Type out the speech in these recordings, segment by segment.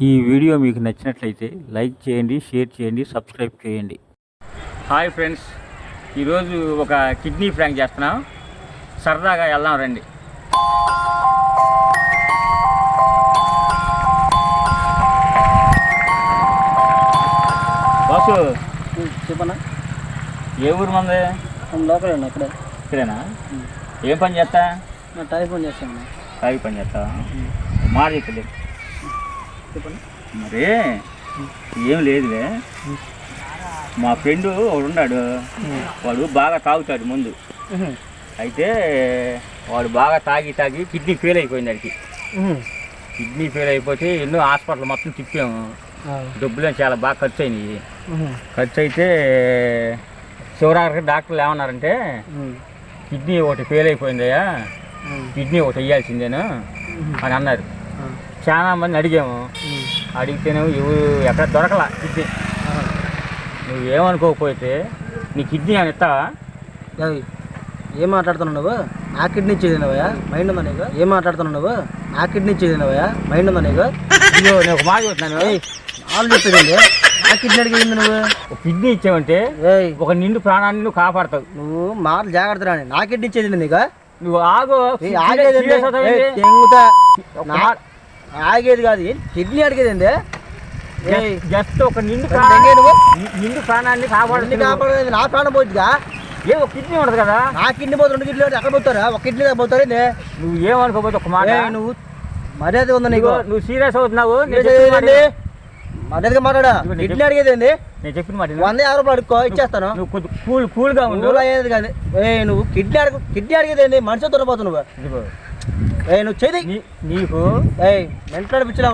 ఈ వీడియో మీకు నచ్చినట్లయితే లైక్ చేయండి, షేర్ చేయండి, సబ్స్క్రైబ్ చేయండి. హాయ్ ఫ్రెండ్స్, ఈరోజు ఒక కిడ్నీ ప్రాంక్ చేస్తున్నాం. సరదాగా వెళ్దాం రండి. బాసు చెప్పనా? ఏ ఊరు మంది? లోకల్ అండి. ఇక్కడేనా? ఏం పని చేస్తా? టైప్ పని చేస్తాను. టైప్ పని చేస్తా. మాట చెప్పలేదు. చెప్పండి. మరి ఏం లేదులే, మా ఫ్రెండ్ వాడు ఉన్నాడు. వాడు బాగా తాగుతాడు ముందు. అయితే వాడు బాగా తాగి కిడ్నీ ఫెయిల్ అయిపోయింది. వాడికి కిడ్నీ ఫెయిల్ అయిపోతే ఎన్నో హాస్పిటల్ మొత్తం తిప్పాము. డబ్బులు చాలా బాగా ఖర్చు అయినాయి. ఖర్చు అయితే చివరికి డాక్టర్లు ఏమన్నారంటే, కిడ్నీ ఒకటి ఫెయిల్ అయిపోయిందయ్యా, కిడ్నీ ఒకటి వేయాల్సిందేను అని అన్నారు. చాలా మంది అడిగాము. అడిగితేనేమో ఎక్కడ దొరకలా కిడ్నీ. నువ్వేమనుకోకపోతే నీ కిడ్నీ అని ఇస్తావా? ఏం మాట్లాడుతున్నావు నువ్వు? నా కిడ్నీ ఇచ్చేదినవయ్యా, మైండ్ ఉందా నీకు? ఏం మాట్లాడుతున్నావు నువ్వు? నా కిడ్నీ ఇచ్చేదినవయ్యా, మైండ్ ఉందా నీకు? ఇదిగో నేను ఒక మాట చెప్తున్నాను. వాళ్ళు చెప్పేదండి. నా కిడ్నీ అడిగింది నువ్వు. ఒక కిడ్నీ ఇచ్చావంటే ఒక నిండు ప్రాణాన్ని నువ్వు కాపాడతావు. నువ్వు మాటలు జాగ్రత్త రాని. నా కిడ్నీ ఇచ్చేది నీకు? నువ్వు ఆగు. ఆగేది కాదు, కిడ్నీ అడిగేది. జస్ట్ ఒక నిండు ప్రాణాన్ని కాపాడేది. నా ప్రాణం పోతుందిగా. ఏ ఒక కిడ్నీ ఉండదు కదా? నా కిడ్నీ పోతే 2 కిడ్నీ ఎక్కడ పోతారా? ఒక కిడ్నీ దాకా పోతారు. నువ్వు ఏమనుకోపోతే ఒక మాట. నువ్వు మర్యాద ఉందా నీకు? నువ్వు సీరియస్ అవుతున్నావు. మర్యాదగా మాట్లాడా. కిడ్నీ అడిగేది ఏంది? నేను చెప్పిన మాట 150 రూపాయలు అడుక్కో, ఇచ్చేస్తాను. నువ్వు కొద్దిగా కూల్గా ఉండు. అయ్యేది కాదు. నువ్వు కిడ్నీ అడిగేది ఏంది? మనిషి దొరపోతావు నువ్వు. నువ్వు చెయ్యి నీకు మెంటల్ పిచ్చిలా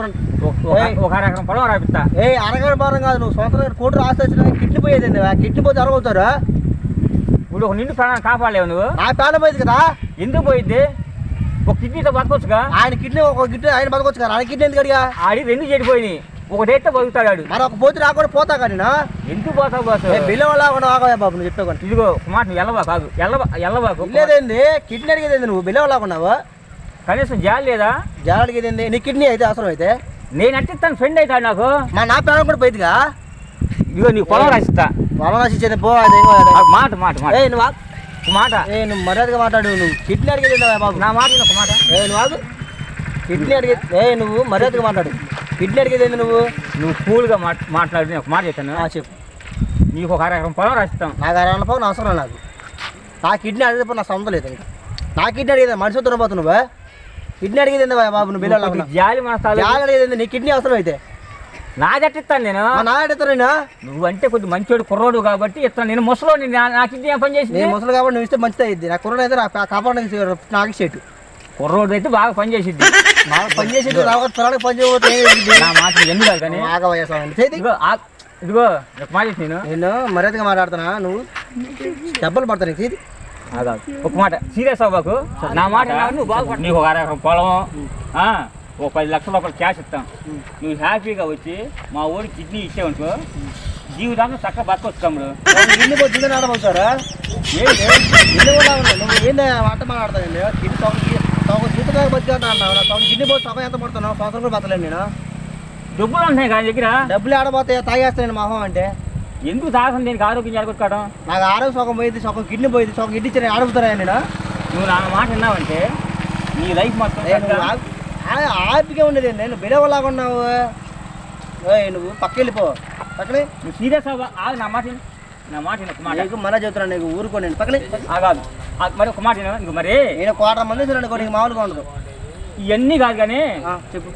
ఒక అరగం పొలం రాపిస్తా. అరగడ భారం కాదు. నువ్వు సొంతంగా కోటి రాసి వచ్చిన కిడ్నీ పోయేది. కిడ్నీ పోతే అరగవుతారు. ఇప్పుడు ఒక నిండు ప్రాణాన్ని కాపాడలేవు నువ్వు. నా ప్రాణం పోయింది కదా. ఎందుకు పోయిద్ది? ఒక కిడ్నీతో బతకొచ్చుగా. ఆయన కిడ్నీ ఒక కిడ్నీ ఆయన బతకొచ్చు కదా. ఆయన కిడ్నీ ఎందుకు అడిగా? ఆడి 2 చెడిపోయినాయి. ఒకటైతే బతుకుతాడు. మరి ఒక పోతే రాకుండా పోతా కానీ ఎందుకు పోతావు బాసు? బిల్ల వల్ల ఆగా బాబు. నువ్వు చెప్పావు కానీ ఇదిగో మాట నువ్వు ఎల్లబా కాదు. ఎల్లబాకు. లేదేంది? కిడ్నీ అడిగేది నువ్వు బిల్ల వల్ల కనీసం జాలి లేదా? జాలి అడిగేది నీ కిడ్నీ అయితే అవసరం అయితే నేను అట్టిస్తాను. ఫ్రెండ్ అవుతాడు నాకు. నా ప్రాణం కూడా పోయిద్దిగా. ఇదిగో నీకు పొలం రాసిస్తా. పొలం రాసిచ్చేది పో. మాట నువ్వు మర్యాదగా మాట్లాడు. నువ్వు కిడ్నీ అడిగేది బాబు. నా మాట ఒక మాట. నువ్వు ఆగు. కిడ్నీ అడిగేది నువ్వు మర్యాదగా మాట్లాడు. కిడ్నీ అడిగేది నువ్వు కూల్గా మాట్లాడు. నేను ఒక మాట చెప్తాను. చెప్పు. నీకు ఒక అరగం పొలం రాసిస్తాం. నాకు 2 పొలం అవసరం నాకు. నా కిడ్నీ అడిగేది నా సొంతం లేదు. నా కిడ్నీ అడిగేది మనిషి దొరపోతు నువ్వు. కిడ్నీ అడిగేది బాబు. నువ్వు బిల్లు జాలి అడిగేది. నీ కిడ్నీ అవసరం అయితే నా జట్టిస్తాను నేను. నా ఎడతాను. నువ్వు అంటే కొద్ది మంచోడు కుర్రోడు కాబట్టి ఇస్తాను. నేను ముసలోని. నా కిడ్నీ ఏం పని చేసింది? ముసలు కాబట్టి నువ్వు ఇస్తే మంచిది అయింది. నా కుర్రోడు అయితే కాపాడడానికి నాకు షేటు. కుర్రోడు అయితే బాగా పని చేసిద్ది. బాగా పని చేసేది త్వరగా పని చేయబోతే నా మాట ఎందుకు కానీ ఇదిగో మాట నేను మర్యాదగా మాట్లాడుతున్నా. నువ్వు దెబ్బలు పడతాను. ఇది ఒక మాట సీరియస్ అవ్వకు. నా మాట నువ్వు బాగుపడ. నీకు ఒక అరగం పొలం, ఒక 10 లక్షల రూపాయలు క్యాష్ ఇస్తాం. నువ్వు హ్యాపీగా వచ్చి మా ఊరికి కిడ్నీ ఇచ్చావనుకో, జీవితాన్ని చక్కగా బతకొచ్చు. తమ్ముడు ఇల్లు పోయి దిగుని ఆడబోతారా? ఇల్లు కూడా నువ్వు ఏంది ఆట మాట్లాడతాను. జీవితంగా బతికేస్తా అంటావు. కిడ్నీ పోతే సభ ఎంత పడుతున్నావు? సంవత్సరం కూడా బతలేను నేను. డబ్బులు ఉంటాయి కానీ దగ్గర. డబ్బులు ఆడబోతాయి. తాగేస్తాను మొహం అంటే. ఎందుకు తాగసం? దీనికి ఆరోగ్యం జరగొట్టుకోవడం. నాకు ఆరోగ్యం సగం పోయింది, సగం కిడ్నీ పోయింది, సగం కిడ్నీ ఇచ్చిన ఆడుపుతారా నేను? నువ్వు నా మాట విన్నావంటే నీ లైఫ్ మొత్తం హ్యాపీగా ఉండేది. నేను బిడవలాగా ఉన్నావు. నువ్వు పక్క వెళ్ళిపో. పక్కనే నువ్వు సీరియస్ అవ్వ. నా మాట నీకు మన చెబుతున్నాను. నీకు ఊరుకో. నేను పక్కనే ఆగాదు. మరి ఒక మాట ఇంక మరి నేను 250 మంది చూడండి. నీకు మామూలుగా ఉండదు. ఇవన్నీ కాదు కానీ చెప్పు.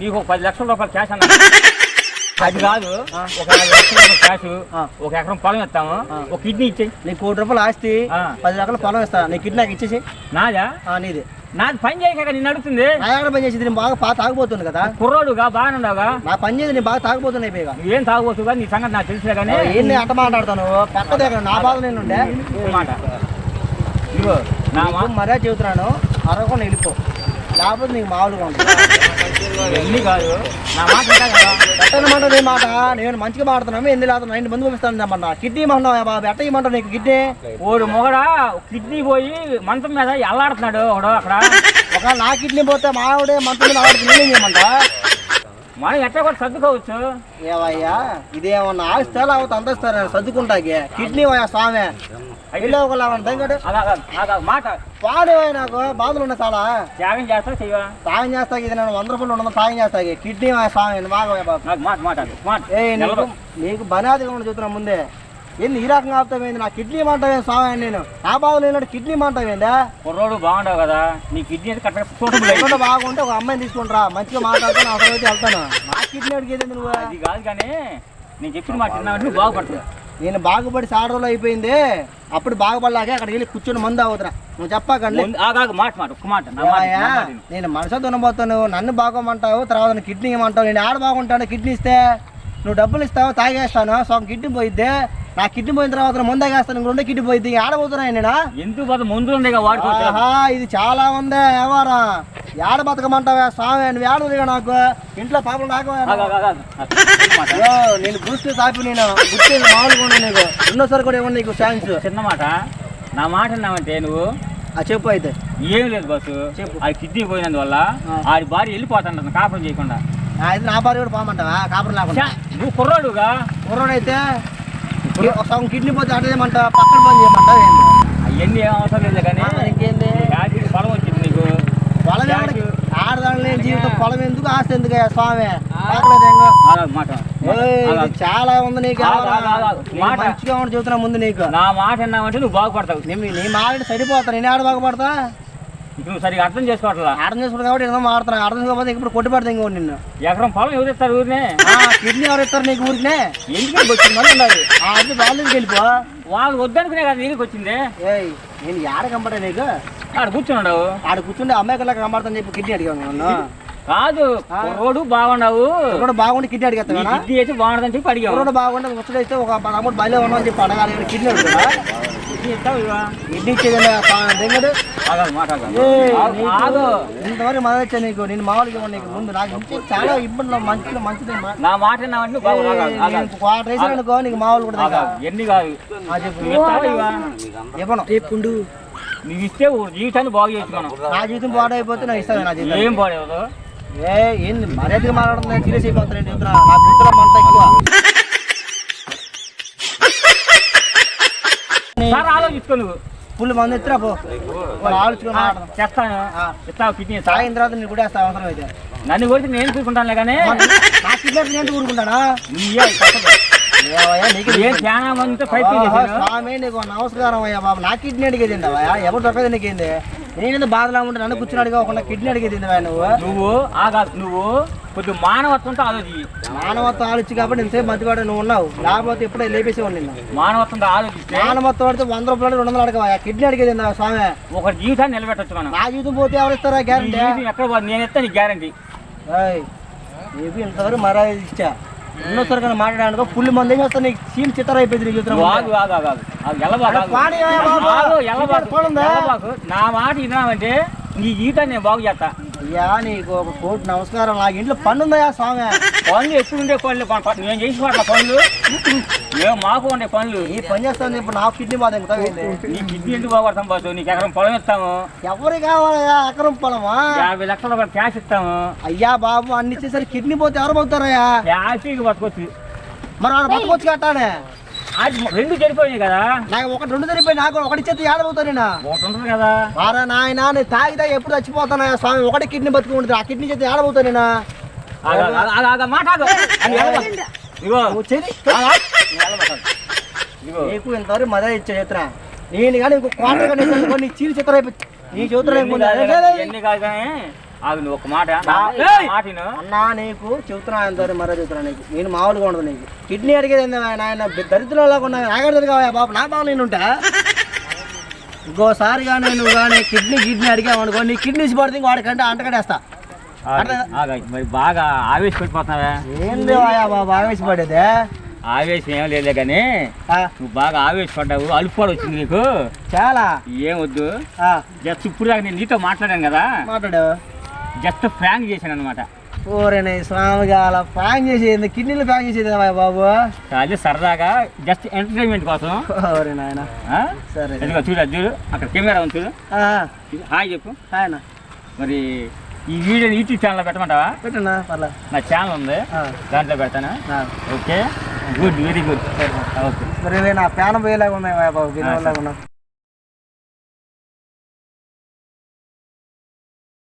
నీకు ఒక 10 లక్షల రూపాయలు క్యాష్ అన్నా. అది కాదు, ఒక 5 లక్షల రూపాయలు క్యాష్, ఒక ఎకరం పొలం ఇస్తాము, ఒక కిడ్నీ ఇచ్చేయి. నీకు 1 కోటి రూపాయలు ఆస్తి, 10 లక్షల పొలం ఇస్తా. నీ కిడ్నీ నాకు ఇచ్చేసి. నాదా? నీది. నాది పని చేయక నేను అడుగుతుంది. నా పని చేసేది. నేను బాగా తాగిపోతుంది కదా. కుర్రోడుగా బాగానే ఉన్నావుగా. నా పని చేసి నేను బాగా తాగిపోతున్నాయి. పైగా ఏం తాగబోతుగా నీ సంగతి నాకు తెలిసినా కానీ ఏంటి అట్ట మాట్లాడతాను. పక్క దగ్గర నా బాధ నేను ఉండే మాట. ఇదిగో నా మర్యాద చెబుతున్నాను. అరగకుండా వెళ్ళిపో. లేకపోతే నీకు మామూలుగా ఉంటుంది. ఎన్ని కాదు నా మాట ఎట్టనమాట. నీ మాట నేను మంచిగా మాడుతున్నాము. ఎన్ని లేకపోతే 9 మంది పంపిస్తాను అమ్మన్నా. కిడ్నీ ఇమ్మన్నావు బాబు. ఎట్ట ఇమ్మంటావు నీకు కిడ్నీ? ఓడు మొగడా కిడ్నీ పోయి మంచం మీద ఎల్లాడుతున్నాడు ఒకడు అక్కడ. ఒక నా కిడ్నీ పోతే మావిడే మంచం మీద ఆడుతుంది. నేనేం చేయమంటా? మనం ఎట్లా కూడా సర్దుకోవచ్చు. ఏవయ్యా ఇదేమన్నా ఆస్తారా అవుతా అందిస్తారా సర్దుకుంటాకి కిడ్నీ అయ్యా స్వామి మాట పాడేవా నాకు బాధలు ఉన్నాయి చాలా. త్యాగం చేస్తా చెయ్యవా? తాగం చేస్తా ఇది నేను 100 రూపాయలు ఉండదు తాగం చేస్తా కిడ్నీ స్వామి బాగా బాబు నీకు బనాదిగా ఉండి చూస్తున్నా ముందే ఏంది ఈ రకంగా ఆపుతావేంది నా కిడ్నీ మంటావే స్వామి నేను నా బాధలు ఏంటంటే కిడ్నీ మంటావేందా కుర్రోడు బాగుండవు కదా నీ కిడ్నీ కరెక్ట్గా బాగుంటే ఒక అమ్మాయిని తీసుకుంటారా మంచిగా మాట్లాడుతాను అవసరమైతే వెళ్తాను. నా కిడ్నీ అడిగేది నువ్వు అది కాదు కానీ నేను చెప్పిన మాట నువ్వు బాగుపడుతుంది. నేను బాగుపడి 6 రోజులు అయిపోయింది అప్పుడు బాగుపడలాగే అక్కడికి వెళ్ళి కూర్చొని మందు అవుతున్నా నువ్వు చెప్పకండి. నేను మనసుతో తినబోతాను నన్ను బాగోమంటావు తర్వాత కిడ్నీ ఇవ్వమంటావు. నేను ఆడ బాగుంటాను కిడ్నీ ఇస్తే నువ్వు డబ్బులు ఇస్తావు తాగేస్తాను సగం కిడ్నీ పోయిద్దే నా కిడ్నీ పోయిన తర్వాత ముందే వేస్తాను 2 కిడ్నీ పోయిద్ది ఆడబోతున్నాయి నేను ఎందుకు ముందు ఇది చాలా ఉందే ఎవరా ఏడ బతకమంటావా స్వామి నువ్వు ఏడదిగా నాకు ఇంట్లో పాపలు నాకు నేను బూస్ట్ తాపి నేను గుర్తు మామూలుగా నీకు రెండోసారి కూడా ఇవ్వండి నీకు ఛాన్స్. చిన్న మాట నా మాట విన్నావంటే నువ్వు చెప్పు అయితే ఏం లేదు బస్సు చెప్పు. అది కిడ్నీ పోయినందువల్ల ఆడి భార్య వెళ్ళిపోతాను కాపురం చేయకుండా. అయితే నా భార్య కూడా పోమంటావా కాపురం లేకుండా? నువ్వు కుర్రాడుగా కుర్రాడు అయితే సగం కిడ్నీ పోతే అటేమంటా పక్కన పని చేయమంటావు అవన్నీ ఏం అవసరం లేదు కానీ ఇంకేంది పొలం వచ్చింది నీకు పొలం ఆడదాని లేని జీవితం పొలం ఎందుకు ఆస్తి ఎందుకు స్వామి చాలా ఉంది నీకు మంచిగా ఉండి చెబుతున్నా ముందు నీకు నా మాట విన్నావంటే నువ్వు బాగుపడతావు. నీ మాట సరిపోతా నేను ఆడ బాగుపడతా నువ్వు సరిగా అర్థం చేసుకోవట్లా. అర్థం చేసుకోవడం కాబట్టి ఏదో మాడుతున్నా అర్థం చేసుకోకపోతే ఇప్పుడు కొట్టుపడతా ఇంకో నిన్ను ఎకరం పొలం ఎవరు ఇస్తారు ఊరినే కిడ్నీ ఎవరు ఇస్తారు నీకు ఊరినే ఎందుకు వచ్చింది మళ్ళీ ఉండాలి అది వాళ్ళు వెళ్ళిపో వాళ్ళు వద్దనుకునే కదా నీకు వచ్చింది. నేను ఆడ కంపడా నీకు ఆడ కూర్చున్నాడు ఆడ కూర్చుంటే అమ్మాయి కల్లా కనబడతాను చెప్పి కిడ్నీ అడిగాను నన్ను. కాదు రోడ్డు బాగుండవు రోడ్డు బాగుండి కిడ్నీ అడిగేస్తా కిడ్నీ అయితే బాగుండదని చెప్పి అడిగావు. రోడ్డు బాగుంటే ముచ్చటైతే ఒక అమౌంట్ బయలు ఉన్నామని చెప్పి అడగాలి కిడ్నీ అడుగుతా కిడ్నీ ఇచ్చేది ఇంతవరకు మదర్ వచ్చా నీకు నేను మామూలుగా ఇవ్వండి నీకు ముందు నాకు ఇంకే చాలా ఇబ్బందులు మంచిది నా మాట అనుకో నీకు మామూలు కూడా ఎన్ని కాదు ఇవ్వను చెప్పుడు నువ్వు ఇస్తే జీవితాన్ని బాగు చేసుకున్నాను. నా జీవితం పాడైపోతే నాకు ఇస్తాను నా జీవితం ఏం పాడేవదు ఏంది మర్యాదగా మాట్లాడుతుంది సీరియస్ అయిపోతాను చెప్తున్నా నా గుర్తులో మంట ఎక్కువ ఆలోచించుకో నువ్వు ఫుల్ మంది ఎత్తురా పో ఆలోచుకో చేస్తాను ఇస్తావు కిడ్నీ తాగిన తర్వాత నేను కూడా వేస్తా అవసరం అయితే నన్ను కొడితే నేను చూసుకుంటానులే కానీ నా కిడ్నీ నేను ఊరుకుంటానా చాలా మందితో ప్రయత్నం నీకు నమస్కారం అయ్యా బాబు నా కిడ్నీ అడిగేది ఎవరు దొరకదు నీకేంది నేనేందుకు బాధలా ఉంటే నన్ను కూర్చొని అడిగా కిడ్నీ అడిగేది నువ్వు కొద్దిగా మానవత్వంతో ఆలోచి మానవత్వం ఆలోచి కాబట్టి ఇంతసేపు మంచివాడు నువ్వు ఉన్నావు లేకపోతే ఎప్పుడే లేపేసేవాడు నిన్ను మానవత్వంతో ఆలోచిస్తే మానవత్వం ఆడితే 100 రూపాయలు 200 అడగవా కిడ్నీ అడిగేది స్వామి ఒక జీవితాన్ని నిలబెట్టచ్చు మనం. నా జీవితం పోతే ఎవరు ఇస్తారా గ్యారంటీ ఎక్కడ నేను ఇస్తా నీకు గ్యారంటీ ఇంతవరకు మర్యాద ఇచ్చా ఉన్నోసారి కానీ మాట్లాడానుకో ఫుల్ మంది ఏం చేస్తా నీకు సీన్ చిత్ర అయిపోయింది నీ జీవితం. నా మాట విన్నామంటే నీ జీవితాన్ని నేను బాగు చేస్తా. అయ్యా నీకు ఒక కోటి నమస్కారం నాకు ఇంట్లో పన్ను ఉందా స్వామి పనులు ఎప్పుడు ఉండే పనులు నేను చేసి పనులు మేము మాకు ఉండే పనులు ఈ పని చేస్తాను ఇప్పుడు నాకు కిడ్నీ బాధ నీ కిడ్నీ ఎందుకు బాగుపడతాం బాసు నీకు ఎకరం పొలం ఇస్తాము. ఎవరు కావాలయ్యా ఎకరం పొలమా 50 లక్షలు క్యాష్ ఇస్తాము. అయ్యా బాబు అన్ని ఇచ్చేసరి కిడ్నీ పోతే ఎవరు పోతారయ్యా క్యాష్ బతకొచ్చు మరి వాడు బతకొచ్చు కట్టానే అది 2 సరిపోయినాయి కదా నాకు 2 సరిపోయి నాకు ఒకటి చేతి ఏడబోతా నేను ఒకటి ఉంటుంది కదా వారా నాయన నేను తాగితే ఎప్పుడు చచ్చిపోతానా స్వామి ఒకటి కిడ్నీ బతుకుంటుంది ఆ కిడ్నీ చేతి ఏడబోతా నేను నీకు ఇంతవరకు మదర్ ఇచ్చే చిత్ర నేను కానీ ఇంకో క్వార్టర్ నీ చీలు చిత్ర అయిపోయి నీ చిత్ర ఒక మాట అన్నా నీకు చెబుతున్నా ఎంతవరకు మరో చెబుతున్నా నీకు నేను మామూలుగా ఉండదు నీకు కిడ్నీ అడిగేది నాయన దరిద్రంలాగా ఉన్నా నాగడదు కావా బాబు నా బాబు నేను ఉంటా ఇంకోసారి కానీ నువ్వు కానీ కిడ్నీ అడిగావు నీ కిడ్నీ పడితే వాడికంటే అంటకడేస్తా. మరి బాగా ఆవేశపడిపోతున్నావా ఏంది బాబు ఆవేశపడేదే ఆవేశం ఏం లేదే కానీ నువ్వు బాగా ఆవేశపడ్డావు అలుపుకోడు వచ్చింది నీకు చాలా ఏమొద్దు జస్ట్ ఇప్పుడు దాకా నేను నీతో మాట్లాడాను కదా మాట్లాడావు జస్ట్ ఫ్రాంక్ చేశాను అనమాట. ఓరేనే స్వామిగా అలా ఫ్రాంక్ చేసేది కిడ్నీలు ఫ్రాంక్ చేసేది బాబు అదే సరదాగా జస్ట్ ఎంటర్టైన్మెంట్ కోసం. ఓరే నాయన సరే చూడు అక్కడ కెమెరా ఉంది చూడు హాయ్ చెప్పు. హాయ్ మరి ఈ వీడియో యూట్యూబ్ ఛానల్లో పెట్టమంటావా? పెట్టండి పర్లే. నా ఛానల్ ఉంది, దాంట్లో పెడతాను. Okay, good, very good. Okay. మరి నా ప్యానం పోయేలాగా ఉన్నాయి బాబు, దీనివల్ల